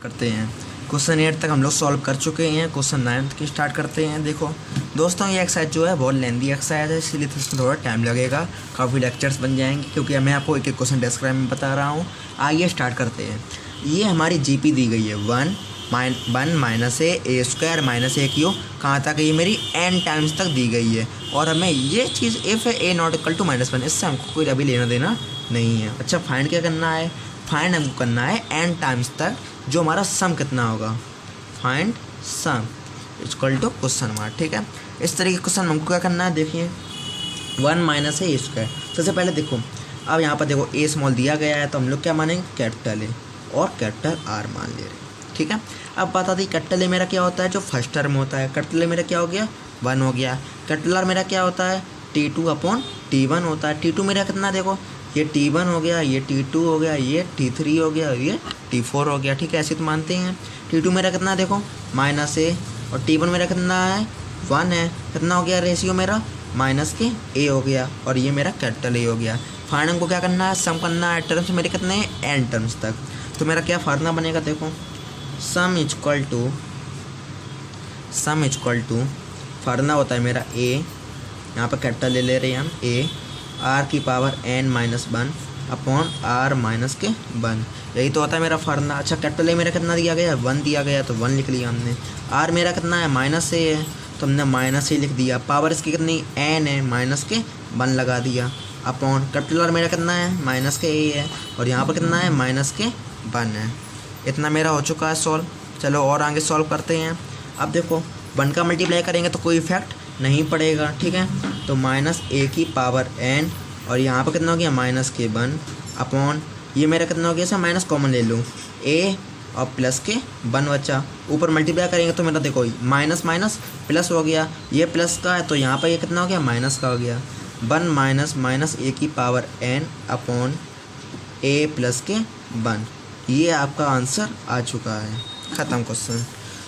करते हैं। क्वेश्चन 8 तक हम लोग सॉल्व कर चुके हैं। क्वेश्चन 9 की स्टार्ट करते हैं। देखो दोस्तों, ये एक्सरसाइज जो है बहुत लेंदी एक्सरसाइज है, इसीलिए तो इसमें थोड़ा टाइम लगेगा, काफ़ी लेक्चर्स बन जाएंगे क्योंकि मैं आपको एक एक क्वेश्चन डिस्क्राइब में बता रहा हूँ। आइए स्टार्ट करते हैं। ये हमारी जीपी दी गई है 1 - a² - a³ कहाँ तक है, ये मेरी n टाइम्स तक दी गई है। और हमें ये चीज़ if a not equal to -1, इससे हमको कोई अभी लेना देना नहीं है। अच्छा, फाइंड क्या करना है? फाइंड हमको करना है n टाइम्स तक जो हमारा सम कितना होगा। Find sum equal to question mark. ठीक है, इस तरीके के क्वेश्चन हमको क्या करना है। देखिए 1 - a²। सबसे पहले देखो, अब यहाँ पर देखो a स्मॉल दिया गया है तो हम लोग क्या मानेंगे, कैपिटल A और कैपिटल R मान ले रहे। ठीक है, अब बता दी कैपिटल A मेरा क्या होता है, जो फर्स्ट टर्म होता है। कैपिटल A मेरा क्या हो गया, 1 हो गया। कैपिटल R मेरा क्या होता है, T2/T1 होता है। T2 मेरा कितना, देखो ये T1 हो गया, ये T2 हो गया, ये T3 हो गया, ये T4 हो गया। ठीक है, ऐसे तो मानते हैं। T2 मेरा कितना, देखो -a, और T1 मेरा कितना है, 1 है। कितना हो गया रेशियो मेरा, -a हो गया, और ये मेरा कैपिटल A हो गया। फाइंड हमको क्या करना है, सम करना है। टर्म्स मेरे कितने हैं, n टर्म्स तक। तो मेरा क्या फार्मूला बनेगा, देखो सम इक्वल टू फार्मूला होता है मेरा a, यहाँ पर कैपिटल ले रहे हैं हम, a r⁻n−1/r-1। यही तो होता है मेरा फार्मूला। अच्छा, कैपिटल A मेरा कितना दिया गया है, 1 दिया गया, तो 1 लिख लिया हमने। r मेरा कितना है, -a है, तो हमने -a लिख दिया। पावर इसकी कितनी, n है, -1 लगा दिया। अपॉन कैपिटल R मेरा कितना है, -a है, और यहाँ पर कितना है, -1 है। इतना मेरा हो चुका है सॉल्व। चलो और आगे सॉल्व करते हैं। अब देखो 1 का मल्टीप्लाई करेंगे तो कोई इफेक्ट नहीं पड़ेगा। ठीक है, तो -a⁴n, और यहाँ पर कितना हो गया, -1 अपॉन ये मेरा कितना हो गया, सर माइनस कॉमन ले लूँ, a और +1 बचा। ऊपर मल्टीप्लाई करेंगे तो मेरा देखो माइनस माइनस प्लस हो गया, ये प्लस का है तो यहाँ पर ये कितना हो गया, माइनस का हो गया। 1 - -a⁴n अपॉन a+1। ये आपका आंसर आ चुका है। ख़त्म क्वेश्चन।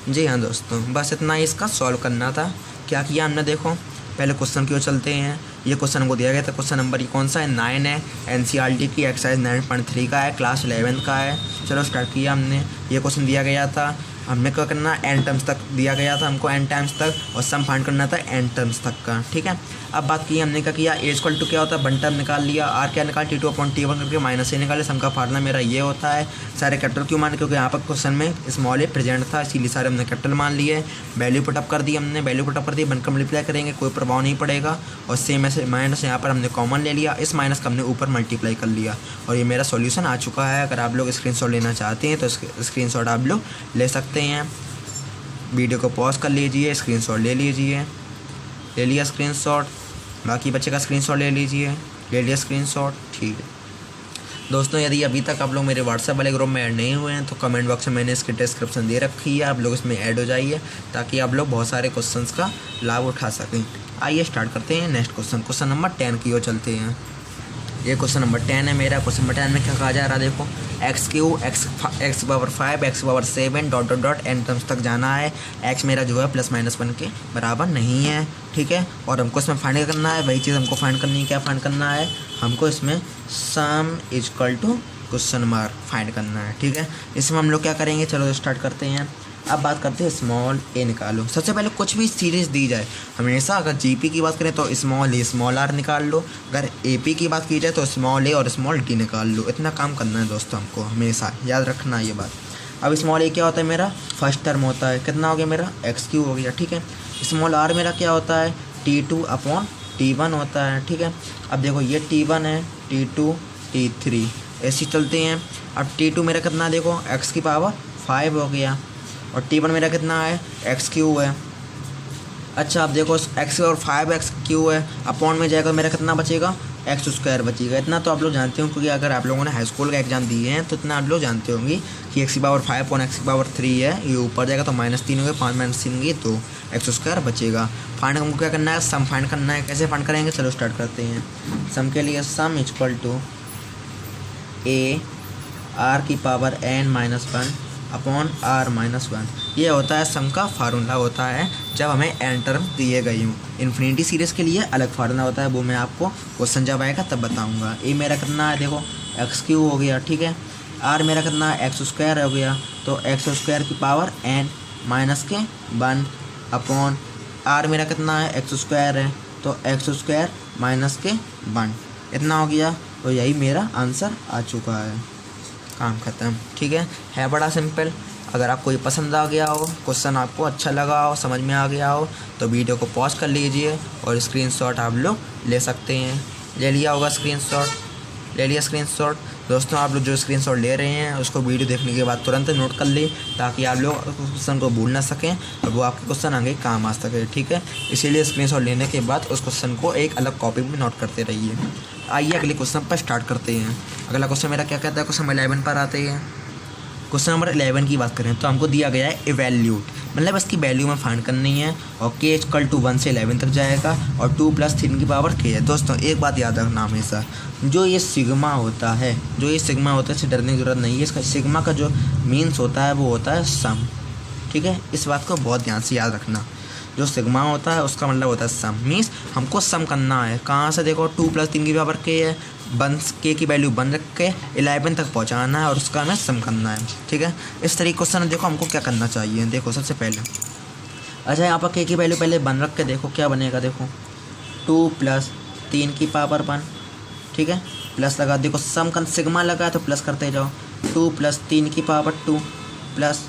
जी हाँ दोस्तों, बस इतना ही इसका सॉल्व करना था। क्या किया हमने, देखो पहले क्वेश्चन की ओर चलते हैं। ये क्वेश्चन हमको दिया गया था, क्वेश्चन नंबर ये कौन सा है, 9 है, NCERT की एक्सरसाइज 9.3 का है, क्लास 11 का है। चलो स्टार्ट किया हमने। ये क्वेश्चन दिया गया था, हमें क्या करना, n टर्म्स तक दिया गया था हमको, n टाइम्स तक, और सम फाइंड करना था n टर्म्स तक का। ठीक है, अब बात की हमने क्या किया, a इक्वल टू क्या होता है, 1 टर्म निकाल लिया, r क्या निकाल, T2/T1 करके -a निकाले। सम का फार्मूला मेरा ये होता है। सारे कैपिटल क्यों मान, क्योंकि यहाँ पर क्वेश्चन में स्मॉल a प्रेजेंट था, इसीलिए सारे हमने कैपिटल मान लिए। वैल्यू पुटअप कर दी हमने, 1 का मल्टीप्लाई करेंगे, कोई प्रभाव नहीं पड़ेगा। और सेम ऐसे माइनस यहाँ पर हमने कॉमन ले लिया, इस माइनस का हमने ऊपर मल्टीप्लाई कर लिया, और ये मेरा सॉल्यूशन आ चुका है। अगर आप लोग स्क्रीनशॉट लेना चाहते हैं तो स्क्रीनशॉट आप लोग ले सकते हैं। वीडियो को पॉज कर लीजिए, स्क्रीनशॉट ले लीजिए। ले लिया स्क्रीनशॉट, बाकी बच्चे का स्क्रीनशॉट ले लीजिए। ले लिया स्क्रीनशॉट, ठीक है दोस्तों। यदि अभी तक आप लोग मेरे व्हाट्सएप वाले ग्रुप में ऐड नहीं हुए हैं तो कमेंट बॉक्स में मैंने इसकी डिस्क्रिप्शन दे रखी है, आप लोग इसमें ऐड हो जाइए ताकि आप लोग बहुत सारे क्वेश्चंस का लाभ उठा सकें। आइए स्टार्ट करते हैं नेक्स्ट क्वेश्चन। क्वेश्चन नंबर 10 की ओर चलते हैं। ये क्वेश्चन नंबर 10 है मेरा। क्वेश्चन नंबर 10 में क्या कहा जा रहा है, देखो x3 x⁵ x⁻7 ... n terms तक जाना है। x मेरा जो है +-1 के बराबर नहीं है। ठीक है, और हमको इसमें फाइंड करना है, वही चीज़ हमको फाइंड करनी है। क्या फाइंड करना है हमको, इसमें sum equal to question mark find करना है। ठीक है, इसमें हम लोग क्या करेंगे, चलो स्टार्ट करते हैं। अब बात करते हैं स्मॉल a निकालो। सबसे पहले कुछ भी सीरीज दी जाए, हमेशा अगर जीपी की बात करें तो स्मॉल a स्मॉल r निकाल लो, अगर एपी की बात की जाए तो स्मॉल a और स्मॉल d निकाल लो। इतना काम करना है दोस्तों, हमको हमेशा याद रखना है ये बात। अब स्मॉल a क्या होता है, मेरा फर्स्ट टर्म होता है, कितना हो गया मेरा, x³ हो गया। ठीक है, स्मॉल r मेरा क्या होता है, T2/T1 होता है। ठीक है, अब देखो ये T1 है, T2 T3 ऐसे चलते हैं। अब T2 मेरा कितना, देखो x⁵ हो गया, और T1 मेरा कितना है, x³ है। अच्छा, अब देखो x और 5x³ है, अपॉन में जाएगा मेरा कितना बचेगा, x² बचेगा। इतना तो आप लोग जानते हो, क्योंकि अगर आप लोगों ने हाई स्कूल का एग्जाम दिए हैं तो इतना आप लोग जानते होंगे कि x⁵ और x⁵ है, ये ऊपर जाएगा तो -3 हो गया, 5 - 3 होंगे तो x² बचेगा। फाइंड हमको क्या करना है, सम फाइंड करना है। कैसे फाइंड करेंगे, चलो स्टार्ट करते हैं। सम के लिए sum equal to a r⁻n−1 upon r-1। ये होता है सम का फार्मूला होता है जब हमें n टर्म दिए गए हों। इन्फिनिटी सीरीज़ के लिए अलग फार्मूला होता है, वो मैं आपको क्वेश्चन जब आएगा तब बताऊंगा। a मेरा कितना है, देखो x³ हो गया। ठीक है, r मेरा कितना है, x² हो गया, तो एक्स स्क्वायर की पावर n माइनस के 1 अपॉन r मेरा कितना है एक्स स्क्वायर है, तो एक्स स्क्वायर माइनस के 1 इतना हो गया। तो यही मेरा आंसर आ चुका है, काम ख़त्म। ठीक है बड़ा सिंपल। अगर आपको ये पसंद आ गया हो, क्वेश्चन आपको अच्छा लगा हो, समझ में आ गया हो, तो वीडियो को पॉज कर लीजिए और स्क्रीनशॉट आप लोग ले सकते हैं। ले लिया होगा स्क्रीनशॉट, ले लिया स्क्रीनशॉट। दोस्तों आप लोग जो स्क्रीनशॉट ले रहे हैं उसको वीडियो देखने के बाद तुरंत नोट कर लें, ताकि आप लोग क्वेश्चन को भूल ना सकें और वो आपके क्वेश्चन आगे काम आ सके। ठीक है, इसीलिए स्क्रीनशॉट लेने के बाद उस क्वेश्चन को एक अलग कॉपी में नोट करते रहिए। आइए अगले क्वेश्चन पर स्टार्ट करते हैं। अगला क्वेश्चन मेरा क्या कहता है, क्वेश्चन 11 पर आते हैं। क्वेश्चन नंबर 11 की बात करें तो हमको दिया गया है इवैल्यूट, मतलब इसकी वैल्यू में फाइंड करनी है और k इक्वल टू 1 से 11 तक जाएगा और 2 + 3 की पावर k है। दोस्तों एक बात याद रखना हमेशा, जो ये सिग्मा होता है इससे डरने की ज़रूरत नहीं है। इसका सिग्मा का जो मीन्स होता है वो होता है सम। ठीक है, इस बात को बहुत ध्यान से याद रखना। जो सिग्मा होता है उसका मतलब होता है सम, मीन्स हमको सम करना है। कहाँ से देखो 2 + 3 की पावर k है, k की वैल्यू 1 रख के 11 तक पहुँचाना है और उसका हमें सम करना है। ठीक है, इस तरीके क्वेश्चन देखो हमको क्या करना चाहिए। देखो सबसे पहले अच्छा यहाँ पर k की वैल्यू पहले 1 रख के देखो क्या बनेगा। देखो 2 + 3 की पावर 1, ठीक है, प्लस लगा, देखो सम का सिग्मा लगा है तो प्लस करते जाओ। 2 + 3 की पावर 2 प्लस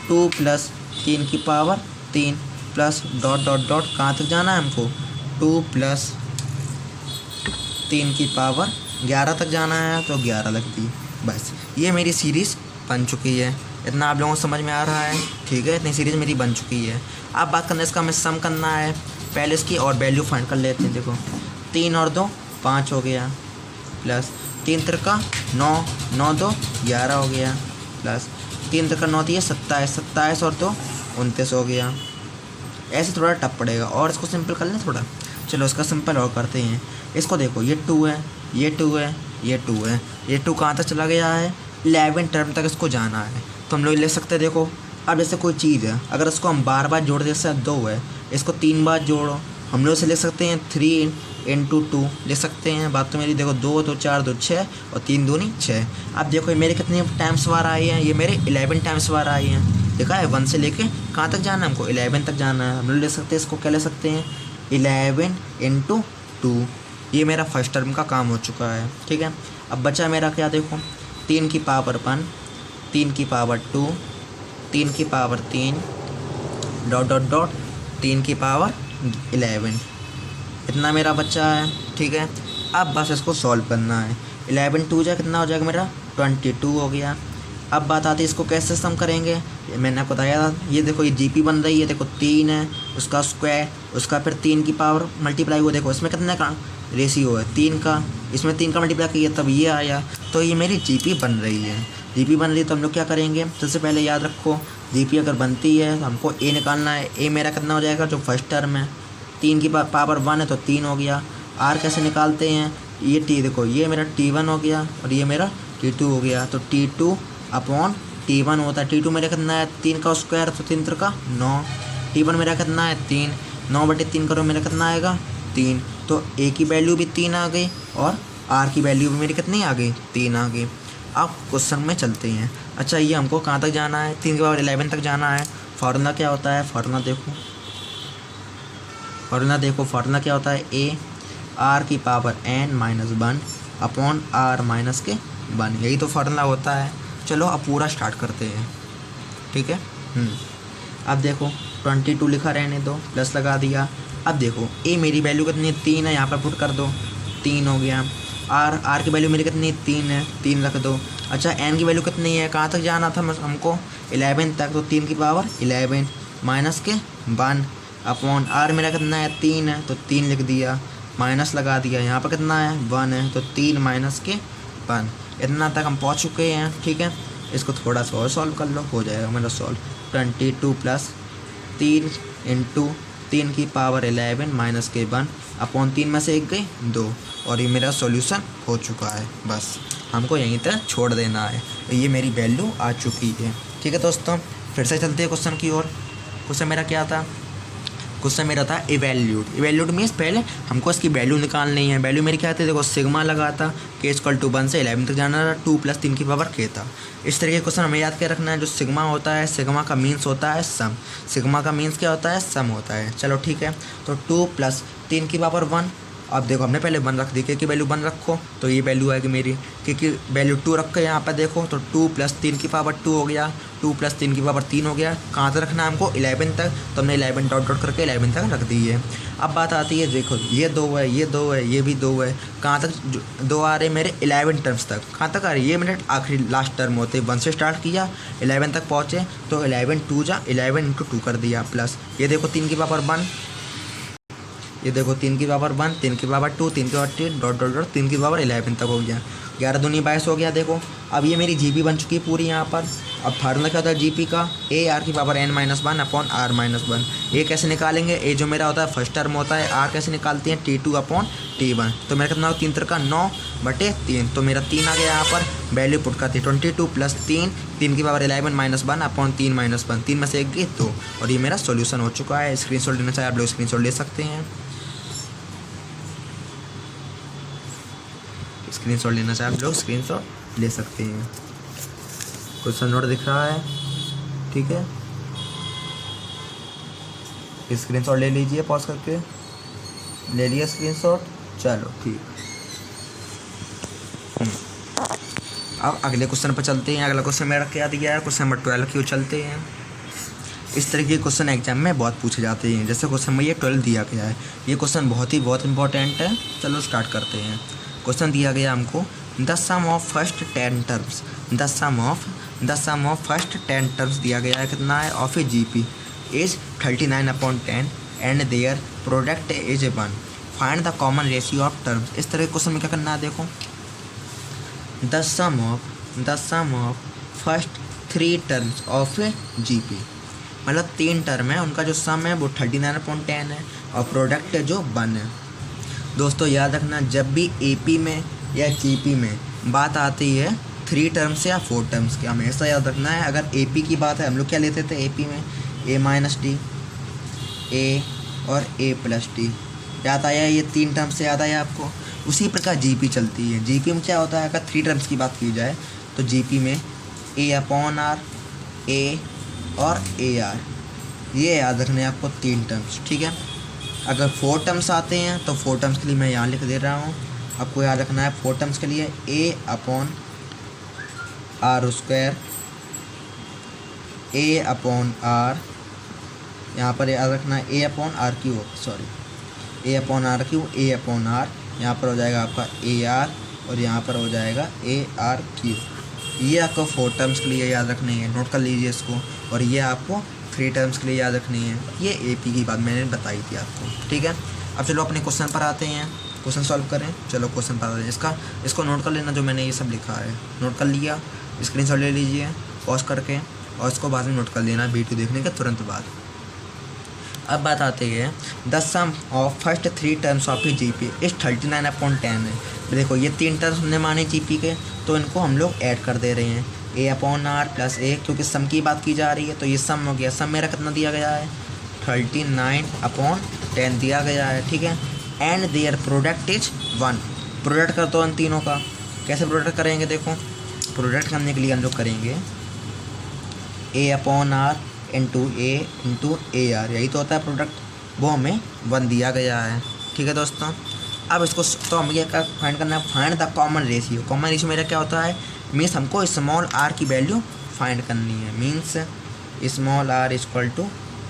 2 + 3 की power 3 plus dot dot dot कहाँ तक जाना है हमको 2 + 3 की पावर 11 तक जाना है, तो 11 लग दी। बस ये मेरी सीरीज़ बन चुकी है। इतना आप लोगों को समझ में आ रहा है। ठीक है, इतनी सीरीज़ मेरी बन चुकी है। अब बात करना इसका हमें सम करना है। पहले इसकी और वैल्यू फाइंड कर लेते हैं। देखो 3 और 2 5 हो गया, प्लस 3 तिरका 9, 9 2 11 हो गया, प्लस 3 तिरका 9 दिए 27, 27 और 2 29 हो गया। ऐसे थोड़ा टफ पड़ेगा और इसको सिंपल कर लें थोड़ा। चलो इसका सिंपल और करते हैं। इसको देखो ये 2 है, ये 2 है, ये 2 है, ये 2 कहाँ तक चला गया है 11 टर्म तक इसको जाना है। तो हम लोग ले सकते हैं। देखो अब जैसे कोई चीज़ है, अगर इसको हम बार बार जोड़ दे, जैसे 2 है इसको 3 बार जोड़ो, हम लोग इसे ले सकते हैं 3 × 2 ले सकते हैं। बात तो मेरी देखो 2 2 4 2 6 और 3 दूनी 6। अब देखो ये मेरे कितने टाइम्स बार आई हैं, ये मेरे 11 टाइम्स बार आई हैं। देखा है 1 से लेके कहाँ तक जाना है हमको 11 तक जाना है। हम लोग ले सकते हैं, इसको क्या ले सकते हैं 11 × 2। ये मेरा फर्स्ट टर्म का काम हो चुका है। ठीक है, अब बचा मेरा क्या, देखो 3 की पावर 1, 3 की पावर 2, 3 की पावर 3 डॉट डॉट डॉट 3 की पावर 11, इतना मेरा बच्चा है। ठीक है, अब बस इसको सॉल्व करना है। 11 2 जा कितना हो जाएगा मेरा 22 हो गया। अब बात आती है इसको कैसे सम करेंगे। मैंने आपको बताया था, ये देखो ये जीपी बन रही है। देखो 3 है, उसका स्क्वायर, उसका फिर 3 की पावर मल्टीप्लाई हुआ। देखो इसमें कितने का रेशियो है 3 का, इसमें 3 का मल्टीप्लाई किया तब ये आया। तो ये मेरी जीपी बन रही है। जीपी बन रही है तो हम लोग क्या करेंगे, सबसे पहले याद रखो जीपी अगर बनती है तो हमको ए निकालना है। ए मेरा कितना हो जाएगा, जो फर्स्ट टर्म है 3 की पावर 1 है तो 3 हो गया। आर कैसे निकालते हैं, ये टी देखो ये मेरा T1 हो गया और ये मेरा T2 हो गया। तो T2 अपॉन T1 होता है। T2 मेरा कितना है 3 का स्क्वायर, तो 3 का 9। T1 मेरा कितना है 3, 9/3 करो मेरा कितना आएगा 3। तो ए की वैल्यू भी 3 आ गई और आर की वैल्यू भी मेरी कितनी आ गई 3 आ गई। अब क्वेश्चन में चलते हैं। अच्छा ये हमको कहाँ तक जाना है 3 की पावर 11 तक जाना है। फार्मूला क्या होता है, फार्मूला देखो फार्मूला क्या होता है ए आर की power n-1 upon r minus के 1, यही तो फार्मूला होता है। चलो अब पूरा स्टार्ट करते हैं। ठीक है, अब देखो 22 लिखा रहने दो, प्लस लगा दिया। अब देखो ए मेरी वैल्यू कितनी 3 है, यहाँ पर पुट कर दो 3 हो गया। आर की वैल्यू मेरी कितनी 3 है, 3 रख दो। अच्छा एन की वैल्यू कितनी है, कहाँ तक जाना था हमको 11 तक, तो 3 की पावर 11 माइनस के 1 अपॉन आर मेरा कितना है 3 है तो 3 लिख दिया, माइनस लगा दिया। यहाँ पर कितना है 1 है तो 3 माइनस के 1। इतना तक हम पहुँच चुके हैं। ठीक है, इसको थोड़ा सा और सॉल्व कर लो, हो जाएगा मेरा सॉल्व। 22 + 3 × 3 की पावर 11 माइनस के 1 अपॉन 3 में से 1 गई 2, और ये मेरा सॉल्यूशन हो चुका है। बस हमको यहीं तक छोड़ देना है, तो ये मेरी वैल्यू आ चुकी है। ठीक है दोस्तों, फिर से चलते हैं क्वेश्चन की ओर। क्वेश्चन मेरा क्या था, क्वेश्चन मेरा था इवैल्यूट। इवैल्यूट मीन्स पहले हमको इसकी वैल्यू निकालनी है। वैल्यू मेरी क्या थी, देखो सिग्मा लगा था, के इक्वल टू 1 से 11 तक जाना था, 2 + 3 की पावर k था। इस तरह के क्वेश्चन हमें याद क्या रखना है, जो सिग्मा होता है, सिग्मा का मीन्स होता है सम। सिग्मा का मीन्स क्या होता है, सम होता है। चलो ठीक है, तो 2 + 3 की पावर 1। अब देखो हमने पहले 1 रख दी, के की वैल्यू 1 रखो तो ये वैल्यू आएगी मेरी, के की वैल्यू 2 रख के यहाँ पर देखो तो 2 + 3 की पावर 2 हो गया, 2 + 3 की पावर 3 हो गया। कहाँ तक रखना है हमको, 11 तक, तो हमने 11 डॉट डॉट करके 11 तक रख दी है। अब बात आती है, देखो ये 2 है, ये 2 है, ये भी 2 है, कहाँ तक 2 आ रहे मेरे 11 टर्म्स तक। कहाँ तक आ रही है, ये मेरे आखिरी लास्ट टर्म होते, 1 से स्टार्ट किया 11 तक पहुँचे तो 11 2 जा 11 × 2 कर दिया, प्लस ये देखो 3 की पावर 1, ये देखो 3 की पावर 1, 3 की पावर 2, 3 की पावर 3 डॉट डॉट डॉट 3 की पावर 11 तक हो गया। 11 दूनी 22 हो गया। देखो अब ये मेरी जीपी बन चुकी है पूरी यहाँ पर। अब फार्मूला क्या होता है जीपी का, ए आर की पावर n-1 अपॉन r - 1। ए कैसे निकालेंगे, ए जो मेरा होता है फर्स्ट टर्म होता है, आर कैसे निकालते हैं T2 अपॉन T1। तो मेरा कितना 3 × 9/3, तो मेरा 3 आ गया यहाँ पर। वैल्यू पुट करती है 22 + 3, 3 की पावर 11 - 1 अपॉन 3 - 1, 3 में से 1 गई 2, और ये मेरा सोल्यूशन हो चुका है। स्क्रीनशॉट लेना चाहिए आप लोग, स्क्रीनशॉट ले सकते हैं। स्क्रीनशॉट लेना चाहे आप लोग स्क्रीनशॉट ले सकते हैं। क्वेश्चन नोट दिख रहा है, ठीक है, स्क्रीनशॉट ले लीजिए, पॉज करके ले लिया स्क्रीनशॉट। चलो ठीक, अब अगले क्वेश्चन पर चलते हैं। अगला क्वेश्चन मेरा क्या दिया है, क्वेश्चन नंबर 12 की ओर चलते हैं। इस तरह के क्वेश्चन एग्जाम में बहुत पूछे जाते हैं। जैसे क्वेश्चन में ये 12 दिया गया है, ये क्वेश्चन बहुत इंपॉर्टेंट है। चलो स्टार्ट करते हैं। क्वेश्चन दिया गया हमको, the sum of first 10 terms, the sum of first 10 terms दिया गया है, कितना है, of a GP is 39/10 and their product is 1, find the common ratio of terms. इस तरह के क्वेश्चन में क्या करना है, देखो the sum of first 3 terms of a GP, मतलब 3 टर्म है, उनका जो सम है वो 39/10 है और प्रोडक्ट है जो 1 है। दोस्तों याद रखना, जब भी एपी में या जीपी में बात आती है 3 टर्म्स या 4 टर्म्स की, हमेशा याद रखना है। अगर एपी की बात है, हम लोग क्या लेते थे एपी में, a - d, a और a + d, याद आया, ये 3 टर्म्स से याद आया आपको। उसी प्रकार जीपी चलती है। जीपी में क्या होता है, अगर 3 टर्म्स की बात की जाए तो जीपी में a/r, a और ar, ये याद रखने हैं आपको 3 टर्म्स, ठीक है। अगर 4 टर्म्स आते हैं तो 4 टर्म्स के लिए मैं यहाँ लिख दे रहा हूँ, आपको याद रखना है 4 टर्म्स के लिए a/r², a/r, यहाँ पर याद रखना है a/r3, सॉरी a/r3, a/r, यहाँ पर हो जाएगा आपका ar और यहाँ पर हो जाएगा ar3। ये आपको 4 टर्म्स के लिए याद रखनी है, नोट कर लीजिए इसको। और ये आपको 3 टर्म्स के लिए याद रखनी है। ये एपी की बात मैंने बताई थी आपको, ठीक है। अब चलो अपने क्वेश्चन पर आते हैं, क्वेश्चन सॉल्व करें। चलो क्वेश्चन पर आते हैं, इसको नोट कर लेना, जो मैंने ये सब लिखा है नोट कर लिया, स्क्रीनशॉट ले लीजिए पॉज करके, और इसको बाद में नोट कर लेना वीडियो देखने के तुरंत बाद। अब बात आती है, the sum of first 3 terms of a GP is 39/10 है। देखो ये 3 टर्म्स हमने माने जीपी के, तो इनको हम लोग ऐड कर दे रहे हैं, a/r + a, क्योंकि सम की बात की जा रही है, तो ये सम हो गया। सम मेरा कितना दिया गया है, 39/10 दिया गया है, ठीक है। And their product is 1, product कर दो इन तीनों का। कैसे प्रोडक्ट करेंगे, देखो प्रोडक्ट करने के लिए हम लोग करेंगे a/r × a × ar, यही तो होता है प्रोडक्ट, वो हमें 1 दिया गया है, ठीक है दोस्तों। अब इसको तो हमें क्या फाइंड करना है, find the common ratio. Common ratio मेरा क्या होता है, मीन्स हमको स्मॉल r की वैल्यू फाइंड करनी है, means small r =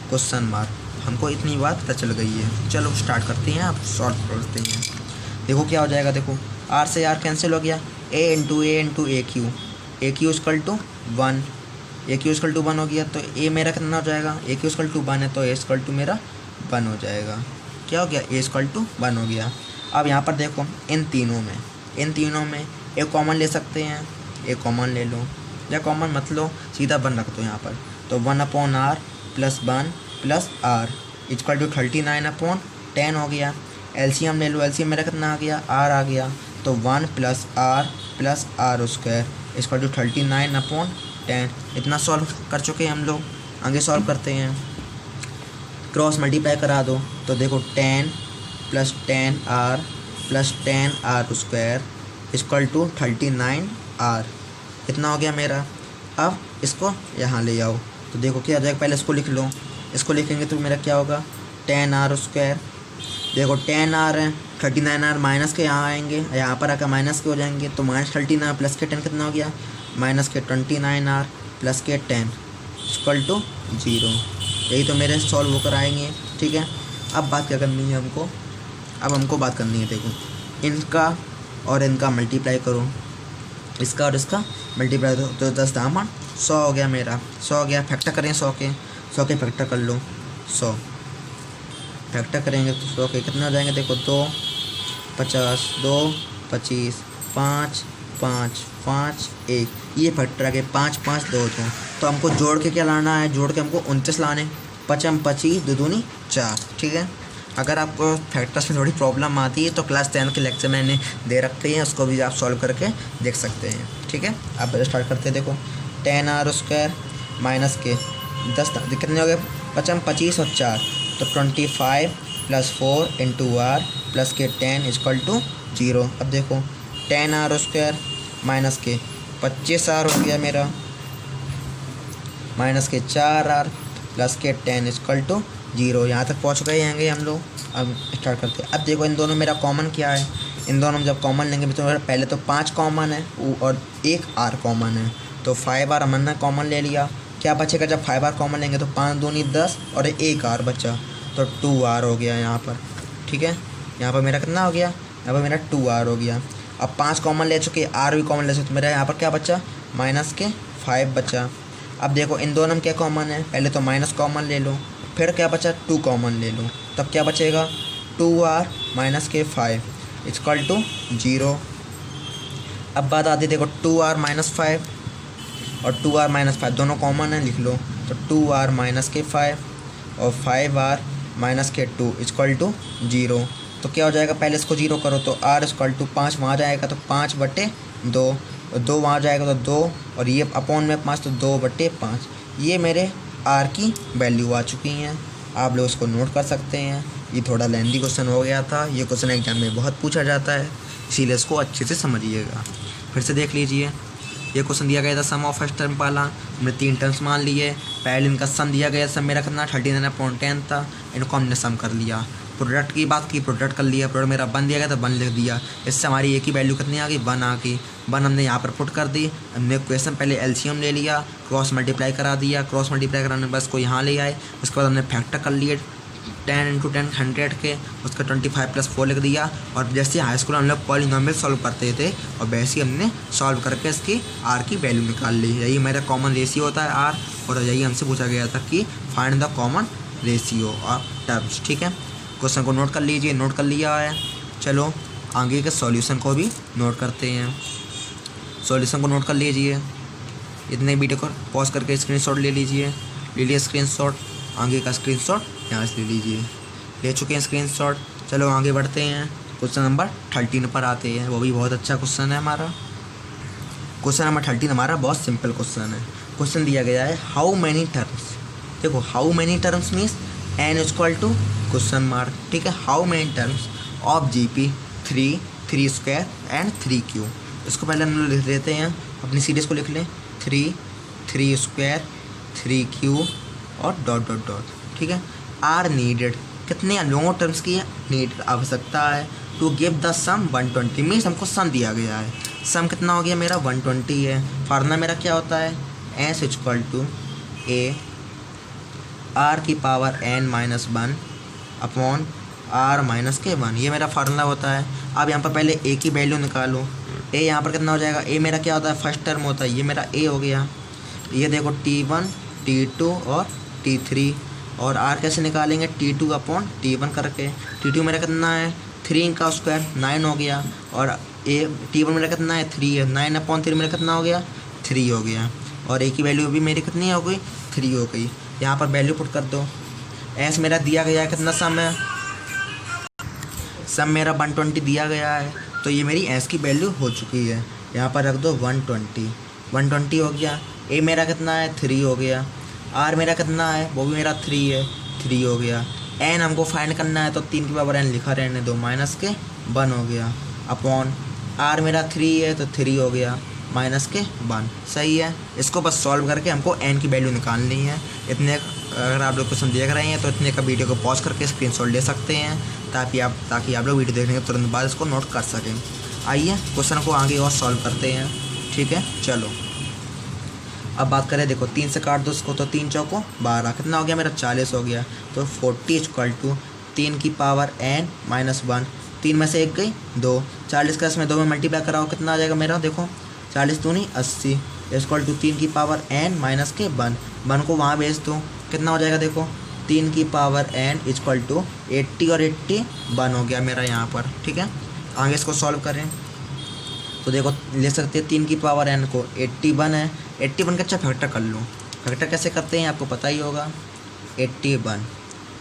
question mark. हमको इतनी बात पता चल गई है। चलो स्टार्ट करते हैं, आप सॉल्व करते हैं। देखो क्या हो जाएगा, देखो r से r कैंसिल हो गया, a × a × aq, aq = 1, aq = 1 हो गया, तो a मेरा कितना हो जाएगा, aq = 1 है, तो a = मेरा 1 हो जाएगा। क्या हो गया, a = 1 हो गया। अब यहाँ पर देखो इन तीनों में एक कॉमन ले सकते हैं, एक कॉमन ले लो, या कॉमन मत लो, सीधा 1 रख दो यहाँ पर, तो 1/r + 1 + r = 39/10 हो गया। एलसीएम ले लो, एलसीएम मेरा कितना आ गया, r आ गया, तो 1 + r + r² = 39/10। इतना सॉल्व कर चुके हैं हम लोग, आगे सॉल्व करते हैं। क्रॉस मल्टीप्लाई करा दो तो देखो 10 + 10r + 10r² equal to 39r। इतना हो गया मेरा। अब इसको यहाँ ले आओ तो देखो क्या आ जाएगा, पहले इसको लिख लो। इसको लिखेंगे तो मेरा क्या होगा 10r²। देखो 10r है, 39r माइनस के यहाँ आएंगे, यहाँ पर आकर माइनस के हो जाएंगे तो -39 प्लस के 10 कितना हो गया -29r प्लस के 10 इक्वल टू 0। यही तो मेरे सॉल्व होकर आएंगे। ठीक है, अब बात क्या करनी है हमको, अब हमको बात करनी है देखो इनका और इनका मल्टीप्लाई करो, इसका और इसका मल्टीप्लाई करो तो 10 दामन 100 हो गया मेरा। 100 हो गया। फैक्टर करें 100 के फैक्टर कर लो। 100 फैक्टर करेंगे तो 100 के कितना हो जाएंगे देखो 2 50 2 25 5 5 5 1, ये फैक्टर आ गए 5 5 2 2। तो हमको जोड़ के क्या लाना है, जोड़ के हमको 29 लाने। 5 25 2 दूनी 4। ठीक है, अगर आपको फैक्टर्स में थोड़ी प्रॉब्लम आती है तो क्लास 10 के लेक्चर मैंने दे रखे हैं, उसको भी आप सॉल्व करके देख सकते हैं। ठीक है, आप स्टार्ट करते हैं। देखो 10r² माइनस के 10 कितने हो गए 5 25 और 4 तो 25 + 4 × r प्लस के 10 इक्वल टू 0। अब देखो 10r² माइनस के 25r हो गया मेरा, माइनस के 4r प्लस के 10 इक्वल टू 0। यहाँ तक पहुँच गए हैं हम लोग। अब स्टार्ट करते हैं। अब देखो इन दोनों मेरा कॉमन क्या है, इन दोनों में जब कॉमन लेंगे तो मेरा पहले तो 5 कॉमन है और 1 r कॉमन है, तो 5r हमने कॉमन ले लिया। क्या बचेगा जब 5r कॉमन लेंगे तो 5 दूनी 10 और 1 r बचा तो 2r हो गया यहाँ पर। ठीक है, यहाँ पर मेरा कितना हो गया, यहाँ पर मेरा 2r हो गया। अब 5 कॉमन ले चुके, r भी कॉमन ले चुके, तो मेरा यहाँ पर क्या बचा -5 बचा। अब देखो इन दोनों में क्या कॉमन है, पहले तो माइनस कॉमन ले लो, फिर क्या बचा 2 कॉमन ले लो, तब क्या बचेगा 2r - 5 इक्वल टू 0। अब बात आती है देखो 2r - 5 और 2r - 5 दोनों कॉमन है, लिख लो तो 2r - 5 और 5r - 2 इक्वल टू 0। तो क्या हो जाएगा, पहले इसको 0 करो तो r इक्वल टू 5 वहाँ जाएगा तो 5/2 और 2 वहाँ जाएगा तो 2 और ये अपॉन में 5 तो 2/5। ये मेरे r की वैल्यू आ चुकी हैं। आप लोग इसको नोट कर सकते हैं। ये थोड़ा लेंथी क्वेश्चन हो गया था, ये क्वेश्चन एग्जाम में बहुत पूछा जाता है, इसीलिए इसको अच्छे से समझिएगा। फिर से देख लीजिए, ये क्वेश्चन दिया गया था सम ऑफ फर्स्ट टर्म वाला, हमने 3 टर्म्स मान लिए। पहले इनका सम दिया गया, सम मेरा कितना 39/10 था, इनको हमने सम कर लिया। प्रोडक्ट की बात की, प्रोडक्ट कर लिया, प्रोडक्ट मेरा 1 दिया गया था 1 लिख दिया। इससे हमारी एक ही वैल्यू कितनी आ गई 1 आ गई। 1 हमने यहाँ पर पुट कर दी। हमने क्वेश्चन पहले एलसीएम ले लिया, क्रॉस मल्टीप्लाई करा दिया, क्रॉस मल्टीप्लाई कराने बस को यहाँ ले आए। उसके बाद हमने फैक्टर कर लिए 10 × 10 100 के, उसका 25 + 4 लिख दिया। और जैसे हाई स्कूल हम लोग पॉलिनोमियल सॉल्व करते थे और वैसे ही हमने सॉल्व करके इसकी आर की वैल्यू निकाल ली। यही मेरा कॉमन रेशियो होता है आर, और यही हमसे पूछा गया था कि find the common ratio of terms. ठीक है, क्वेश्चन को नोट कर लीजिए, नोट कर लिया है। चलो आगे के सॉल्यूशन को भी नोट करते हैं। सॉल्यूशन को नोट कर लीजिए, इतने वीडियो को पॉज करके स्क्रीनशॉट ले लीजिए स्क्रीनशॉट। आगे का स्क्रीनशॉट यहाँ से ले लीजिए, ले चुके हैं स्क्रीनशॉट। चलो आगे बढ़ते हैं, क्वेश्चन नंबर 13 पर आते हैं। वो भी बहुत अच्छा क्वेश्चन है हमारा। क्वेश्चन नंबर 13 हमारा बहुत सिंपल क्वेश्चन है। क्वेश्चन दिया गया है हाउ मैनी टर्म्स। देखो how many terms means n equal to question mark. ठीक है, how many terms of GP 3 3² and 3Q। इसको पहले हम लोग लिख लेते हैं, अपनी सीरीज़ को लिख लें 3 3² 3Q और डॉट डॉट डॉट। ठीक है, आर नीडेड, कितने लोगों टर्म्स की नीड आवश्यकता है टू गिव द सम 120 मीन्स हमको सम दिया गया है। सम कितना हो गया मेरा 120 है। फार्मूला मेरा क्या होता है S equal to A r की पावर n-1 अपॉन r - 1, ये मेरा फार्मूला होता है। अब यहाँ पर पहले a की वैल्यू निकालो। a यहाँ पर कितना हो जाएगा, a मेरा क्या होता है फर्स्ट टर्म होता है, ये मेरा a हो गया। ये देखो T1 T2 और T3, और r कैसे निकालेंगे T2/T1 करके। T2 मेरा कितना है 3 का स्क्वायर 9 हो गया, और T1 मेरा कितना है 3 है, 9/3 मेरा कितना हो गया 3 हो गया, और a की वैल्यू भी मेरी कितनी हो गई 3 हो गई। यहाँ पर वैल्यू पुट कर दो। एस मेरा दिया गया है कितना सम है, सम मेरा 120 दिया गया है, तो ये मेरी एस की वैल्यू हो चुकी है। यहाँ पर रख दो 120 हो गया। ए मेरा कितना है 3 हो गया, आर मेरा कितना है वो भी मेरा 3 है, 3 हो गया। n हमको फाइंड करना है तो 3 की पावर n लिखा रहने दो, माइनस के 1 हो गया, अपॉन r मेरा 3 है तो 3 हो गया, माइनस के 1। सही है। इसको बस सॉल्व करके हमको n की वैल्यू निकालनी है। इतने अगर आप लोग क्वेश्चन देख रहे हैं तो इतने का वीडियो को पॉज करके स्क्रीनशॉट ले सकते हैं ताकि आप लोग वीडियो देखने के तुरंत बाद इसको नोट कर सकें। आइए क्वेश्चन को आगे और सॉल्व करते हैं। ठीक है, चलो अब बात करें। देखो 3 से काट दो इसको तो 3 चौको 12, कितना हो गया मेरा 40 हो गया। तो 40 = 3 की पावर n माइनस 1, 3 में से 1 गई 2, 40 का इसमें 2 में मल्टीप्लाई कराओ कितना आ जाएगा मेरा, देखो 40 दूनी 80 = 3 की पावर n माइनस के 1 को वहाँ भेज दो, कितना हो जाएगा देखो 3 की पावर n = 80 और 80 1 हो गया मेरा यहाँ पर। ठीक है, आगे इसको सॉल्व करें तो देखो ले सकते हैं 3 की पावर n को, 81 है, 81 का अच्छा फैक्टर कर लो। फैक्टर कैसे करते हैं आपको पता ही होगा। 81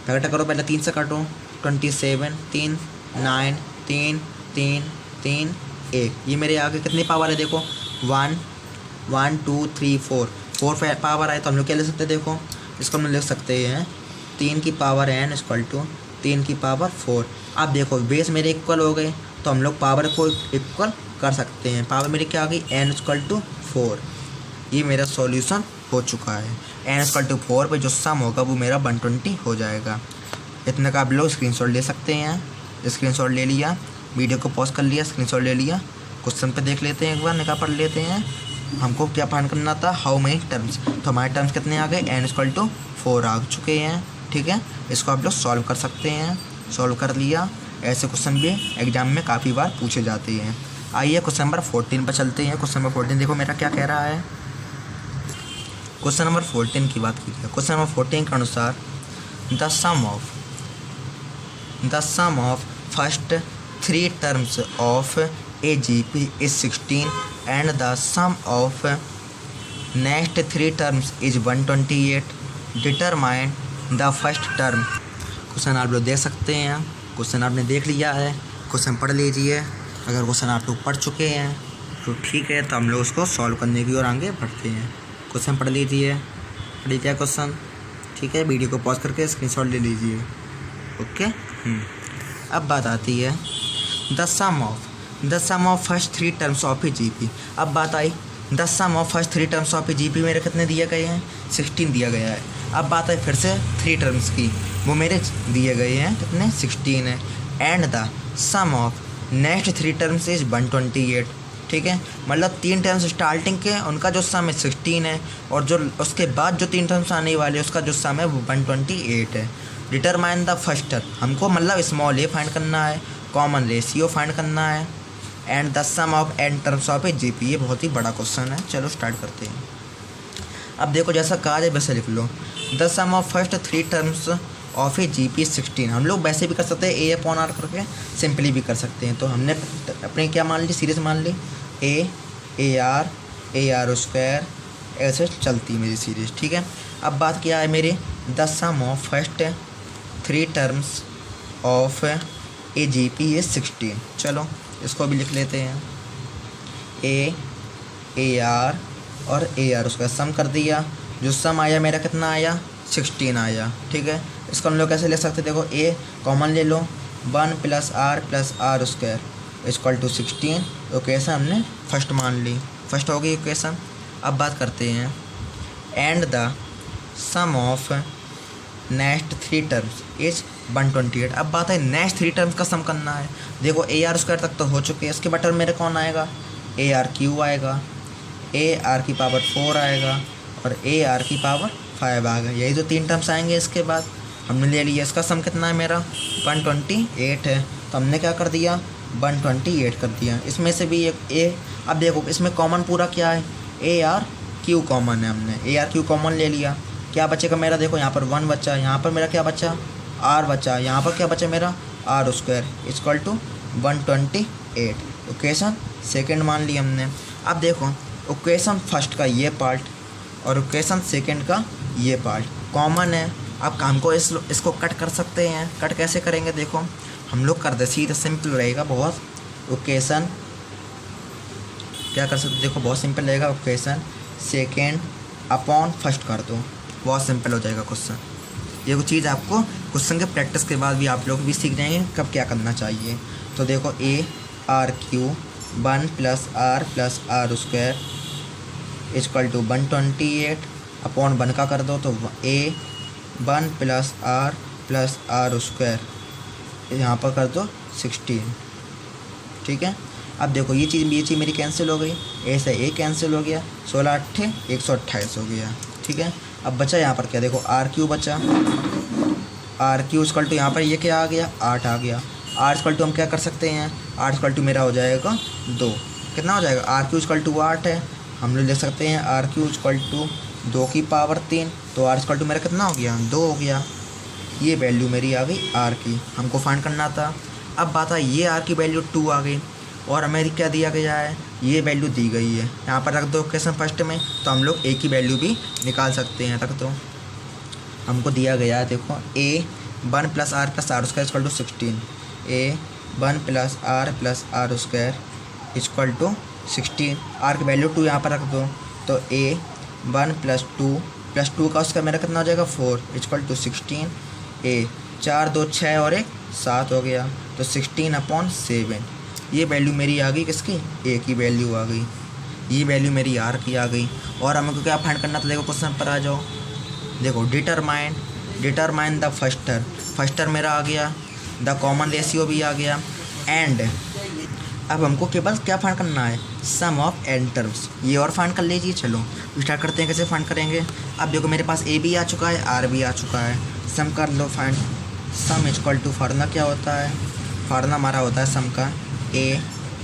फैक्टर करो, पहले 3 से काटो, 27 3 9 3 3 3 1, ये मेरे आगे कितनी पावर है देखो 1 1 2 3 4 पावर आए तो हम लोग क्या ले सकते हैं, देखो इसको हम लिख सकते हैं 3 की पावर n = 3 की पावर 4। अब देखो बेस मेरे इक्वल हो गए तो हम लोग पावर को इक्वल कर सकते हैं। पावर मेरी क्या आ गई n = 4। ये मेरा सॉल्यूशन हो चुका है। n = 4 पे जो सम होगा वो मेरा 120 हो जाएगा। इतने का आप लोग स्क्रीनशॉट ले सकते हैं। स्क्रीनशॉट ले लिया, वीडियो को पॉज कर लिया, स्क्रीनशॉट ले लिया, क्वेश्चन पे देख लेते हैं, एक बार निकाल पढ़ लेते हैं। हमको क्या फाइंड करना था, हाउ मेनी टर्म्स, तो हमारे टर्म्स कितने आ गए n = 4 आ चुके हैं। ठीक है, इसको आप लोग सॉल्व कर सकते हैं। सॉल्व कर लिया। ऐसे क्वेश्चन भी एग्जाम में काफ़ी बार पूछे जाते हैं। आइए क्वेश्चन नंबर 14 पर चलते हैं। क्वेश्चन नंबर 14 देखो मेरा क्या कह रहा है। क्वेश्चन नंबर 14 की बात की जाए, क्वेश्चन नंबर 14 के अनुसार the sum of first 3 terms of A G P is 16 and the sum of next 3 terms is 128। Determine the first term. Question आप लोग देख सकते हैं, क्वेश्चन आपने देख लिया है, क्वेश्चन पढ़ लीजिए। अगर क्वेश्चन आप लोग पढ़ चुके हैं तो ठीक है, तो हम लोग उसको सॉल्व करने की ओर आगे बढ़ते हैं। क्वेश्चन पढ़ लीजिए, पढ़ लीजिए क्वेश्चन। ठीक है, वीडियो को पॉज करके स्क्रीनशॉट ले लीजिए। ओके, अब बात आती है the sum of first 3 terms of A G P. अब बात आई the sum of first 3 terms of A G P मेरे कितने दिए गए हैं, 16 दिया गया है। अब बात आई फिर से 3 टर्म्स की, वो मेरे दिए गए हैं कितने, 16 है। And the sum of next 3 terms is 128। ठीक है, मतलब 3 टर्म्स स्टार्टिंग के उनका जो सम है 16 है और जो उसके बाद जो 3 टर्म्स आने वाले उसका जो सम है वो 128 है। डिटरमाइन द फर्स्ट टर्म, हमको मतलब स्मॉल ए फाइंड करना है, कॉमन रेशियो फाइंड करना है, and the sum of n terms of A G P. ये बहुत ही बड़ा क्वेश्चन है, चलो स्टार्ट करते हैं। अब देखो जैसा कहा है वैसे लिख लो। The sum of first 3 terms of A G P 16। हम लोग वैसे भी कर सकते हैं a/r करके, सिंपली भी कर सकते हैं। तो हमने अपने क्या मान ली, सीरीज मान ली, ar² ऐसे चलती है मेरी सीरीज। ठीक है, अब बात क्या है मेरी, the sum of first 3 terms of A G P is 16। चलो इसको भी लिख लेते हैं, ar और ar उसका सम कर दिया, जो सम आया मेरा कितना आया, 16 आया। ठीक है, इसको हम लोग कैसे ले सकते, देखो a कॉमन ले लो, 1 + r + r² = 16। इक्वेशन हमने फर्स्ट मान ली, फर्स्ट हो गई इक्वेशन। अब बात करते हैं and the sum of next 3 terms is 128। अब बात है नेक्स्ट 3 टर्म्स का सम करना है। देखो ar² तक तो हो चुके हैं, इसके बटन मेरे कौन आएगा, arq आएगा, ar की पावर 4 आएगा और ar की पावर 5 आएगा। यही तो 3 टर्म्स आएंगे। इसके बाद हमने ले लिया, इसका सम कितना है मेरा 128 है, तो हमने क्या कर दिया 128 कर दिया। इसमें से भी एक a, अब देखो इसमें कॉमन पूरा क्या है, arq कॉमन है, हमने arq कॉमन ले लिया, क्या बचेगा मेरा, देखो यहाँ पर 1 बचा, यहाँ पर मेरा क्या बचा, r बचा, यहाँ पर क्या बचा मेरा r² = 128। इक्वेशन सेकेंड मान ली हमने। अब देखो इक्वेशन फर्स्ट का ये पार्ट और इक्वेशन सेकेंड का ये पार्ट कॉमन है। अब काम को इसको कट कर सकते हैं। कट कैसे करेंगे, देखो हम लोग कर दे, सीधा सिंपल रहेगा बहुत। इक्वेशन क्या कर सकते, देखो बहुत सिंपल रहेगा, इक्वेशन सेकेंड अपॉन फर्स्ट कर दो, बहुत सिंपल हो जाएगा क्वेश्चन। ये कुछ चीज़ आपको क्वेश्चन के प्रैक्टिस के बाद भी आप लोग भी सीख जाएंगे कब क्या करना चाहिए। तो देखो a r cube 1 + r square equal to 128 upon 1 का कर दो तो ए 1 + r स्क्वायर यहाँ पर कर दो 16। ठीक है, अब देखो ये चीज़ मेरी कैंसिल हो गई, ऐसे ए कैंसिल हो गया, 16 × 8 = 128 हो गया। ठीक है, अब बचा यहाँ पर क्या, देखो आर क्यू बचा, आर क्यू इक्वल टू यहाँ पर ये क्या आ गया 8 आ गया। आर इक्वल टू हम क्या कर सकते हैं, आर इक्वल टू मेरा हो जाएगा 2, कितना हो जाएगा, आर क्यू इक्वल टू 8 है, हम लोग लिख सकते हैं आर क्यू इक्वल टू 2 की पावर 3, तो आर इक्वल टू मेरा कितना हो गया 2 हो गया। ये वैल्यू मेरी आ गई आर की, हमको फाइंड करना था। अब बात है ये आर की वैल्यू 2 आ गई और हमें क्या दिया गया है, ये वैल्यू दी गई है, यहाँ पर रख दो क्वेश्चन फर्स्ट में, तो हम लोग ए की वैल्यू भी निकाल सकते हैं। रख दो, हमको दिया गया है देखो a 1 + r + r² equal to 16, a 1 + r square equal to 16, r की वैल्यू 2 यहाँ पर रख दो, तो ए 1 + 2 का उसका मेरा कितना हो जाएगा 4 इक्वल टू 16, ए 4 2 6 और 1 7 हो गया, तो 16/7। ये वैल्यू मेरी आ गई किसकी, ए की वैल्यू आ गई, ये वैल्यू मेरी आर की आ गई। और हमको क्या फाइंड करना था, देखो क्वेश्चन पर आ जाओ, देखो डिटरमाइन द फर्स्टर मेरा आ गया, द कॉमन रेशियो भी आ गया, एंड अब हमको केवल क्या फाइंड करना है, सम ऑफ n टर्म्स, ये और फाइंड कर लीजिए। चलो स्टार्ट करते हैं, कैसे फाइंड करेंगे। अब देखो मेरे पास ए भी आ चुका है, आर भी आ चुका है, सम कर लो find. Sum equal to formula क्या होता है, फार्मूला हमारा होता है सम का ए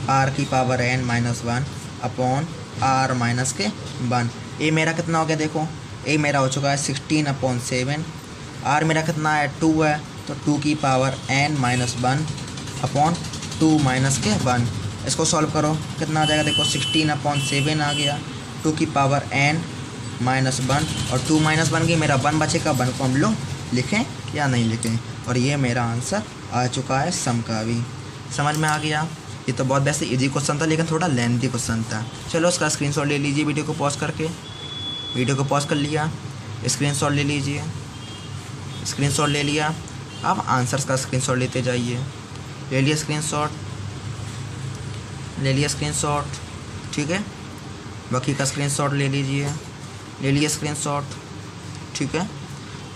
आर की पावर n-1 अपॉन r - 1। ए मेरा कितना हो गया, देखो ए मेरा हो चुका है 16/7, आर मेरा कितना है 2 है, तो 2 की पावर n-1 अपॉन 2 - 1। इसको सॉल्व करो, कितना आ जाएगा, देखो 16/7 आ गया, 2 की पावर n-1 और 2 - 1 की मेरा 1 बचेगा, 1 को हम लोग लिखें या नहीं लिखें। और ये मेरा आंसर आ चुका है सम का भी। समझ में आ गया, ये तो बहुत वैसे इजी क्वेश्चन था लेकिन थोड़ा लेंथी क्वेश्चन था। चलो उसका स्क्रीनशॉट ले लीजिए, वीडियो को पॉज करके, वीडियो को पॉज कर लिया, स्क्रीनशॉट ले लीजिए, स्क्रीनशॉट ले लिया। अब आंसर्स का स्क्रीनशॉट लेते जाइए, ले लिया स्क्रीनशॉट, ले लिया स्क्रीनशॉट। ठीक है, बाकी का स्क्रीनशॉट ले लीजिए, ले लिया स्क्रीनशॉट। ठीक है,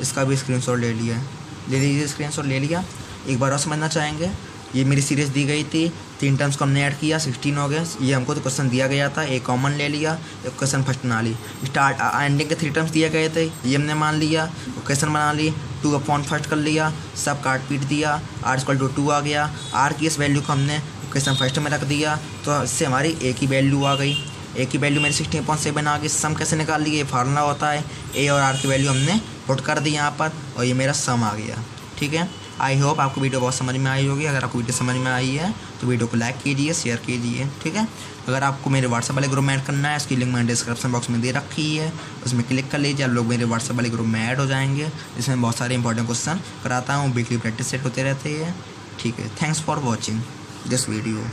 इसका भी स्क्रीनशॉट ले लिया, ले लीजिए स्क्रीनशॉट ले लिया। एक बार और समझना चाहेंगे, ये मेरी सीरीज़ दी गई थी, 3 टर्म्स को हमने ऐड किया, 16 हो गए। ये हमको तो क्वेश्चन दिया गया था, एक कॉमन ले लिया, एक क्वेश्चन फर्स्ट बना ली, स्टार्ट एंडिंग के 3 टर्म्स दिए गए थे, ये हमने मान लिया, क्वेश्चन बना ली, 2/1 कर लिया, सब काट पीट दिया, r = 2 आ गया। r की इस वैल्यू को हमने क्वेश्चन फर्स्ट में रख दिया, तो इससे हमारी ए की वैल्यू आ गई, ए की वैल्यू मेरी 16/7 आ गई। सम कैसे निकाल लिए, ये फार्मूला होता है, ए और आर की वैल्यू हमने पुट कर दी यहाँ पर, और ये मेरा सम आ गया। ठीक है, आई होप आपको वीडियो बहुत समझ में आई होगी। अगर आपको वीडियो समझ में आई है तो वीडियो को लाइक कीजिए, शेयर कीजिए। ठीक है, अगर आपको मेरे व्हाट्सएप वाले ग्रुप में ऐड करना है, उसकी लिंक मैंने डिस्क्रिप्शन बॉक्स में दे रखी है, उसमें क्लिक कर लीजिए, आप लोग मेरे व्हाट्सएप वाले ग्रुप में ऐड हो जाएंगे, जिसमें बहुत सारे इंपॉर्टेंट क्वेश्चन कराता हूँ, वीकली प्रैक्टिस सेट होते रहते हैं। ठीक है, thanks for watching this video.